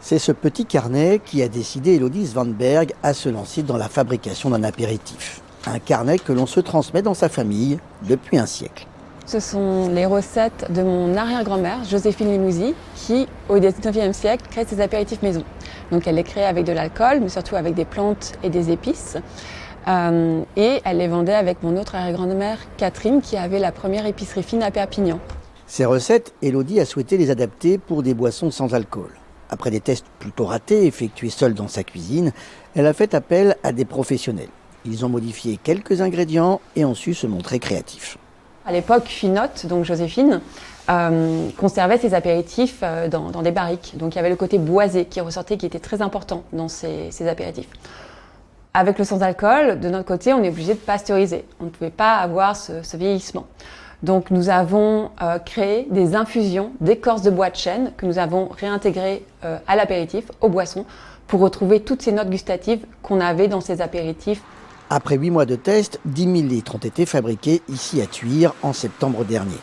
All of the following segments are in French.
C'est ce petit carnet qui a décidé Élodie Svanberg à se lancer dans la fabrication d'un apéritif. Un carnet que l'on se transmet dans sa famille depuis un siècle. Ce sont les recettes de mon arrière-grand-mère, Joséphine Limouzy, qui, au XIXe siècle, crée ses apéritifs maison. Donc elle les crée avec de l'alcool, mais surtout avec des plantes et des épices. Et elle les vendait avec mon autre arrière-grand-mère, Catherine, qui avait la première épicerie fine à Perpignan. Ces recettes, Élodie a souhaité les adapter pour des boissons sans alcool. Après des tests plutôt ratés, effectués seule dans sa cuisine, elle a fait appel à des professionnels. Ils ont modifié quelques ingrédients et ont su se montrer créatifs. À l'époque, Finotte, donc Joséphine, conservait ses apéritifs dans des barriques. Donc il y avait le côté boisé qui ressortait, qui était très important dans ces apéritifs. Avec le sans-alcool, de notre côté, on est obligé de pasteuriser. On ne pouvait pas avoir ce vieillissement. Donc nous avons créé des infusions d'écorce de bois de chêne que nous avons réintégrées à l'apéritif, aux boissons, pour retrouver toutes ces notes gustatives qu'on avait dans ces apéritifs. Après 8 mois de tests, 10 000 litres ont été fabriqués ici à Thuir en septembre dernier.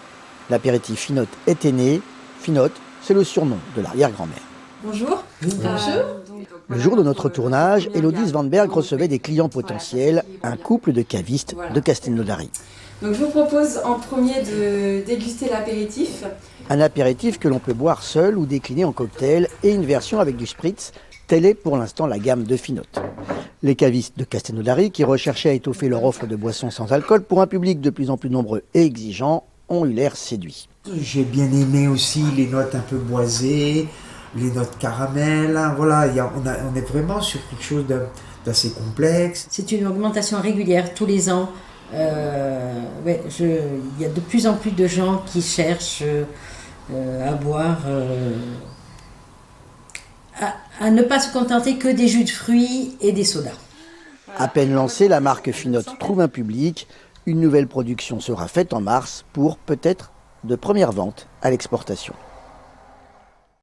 L'apéritif Finotte était né. Finotte, c'est le surnom de l'arrière-grand-mère. Bonjour. Bonjour. Le jour de notre tournage, Élodie Svanberg recevait des clients potentiels, un couple de cavistes de Castelnaudary. Donc je vous propose en premier de déguster l'apéritif. Un apéritif que l'on peut boire seul ou décliner en cocktail et une version avec du spritz. Telle est pour l'instant la gamme de Finotte. Les cavistes de Castelnaudary, qui recherchaient à étoffer leur offre de boissons sans alcool pour un public de plus en plus nombreux et exigeant, ont eu l'air séduits. J'ai bien aimé aussi les notes un peu boisées, les notes caramel. Voilà, on est vraiment sur quelque chose d'assez complexe. C'est une augmentation régulière tous les ans. Il y a de plus en plus de gens qui cherchent à boire, à ne pas se contenter que des jus de fruits et des sodas. À peine lancée, la marque Finotte trouve un public. Une nouvelle production sera faite en mars pour peut-être de premières ventes à l'exportation.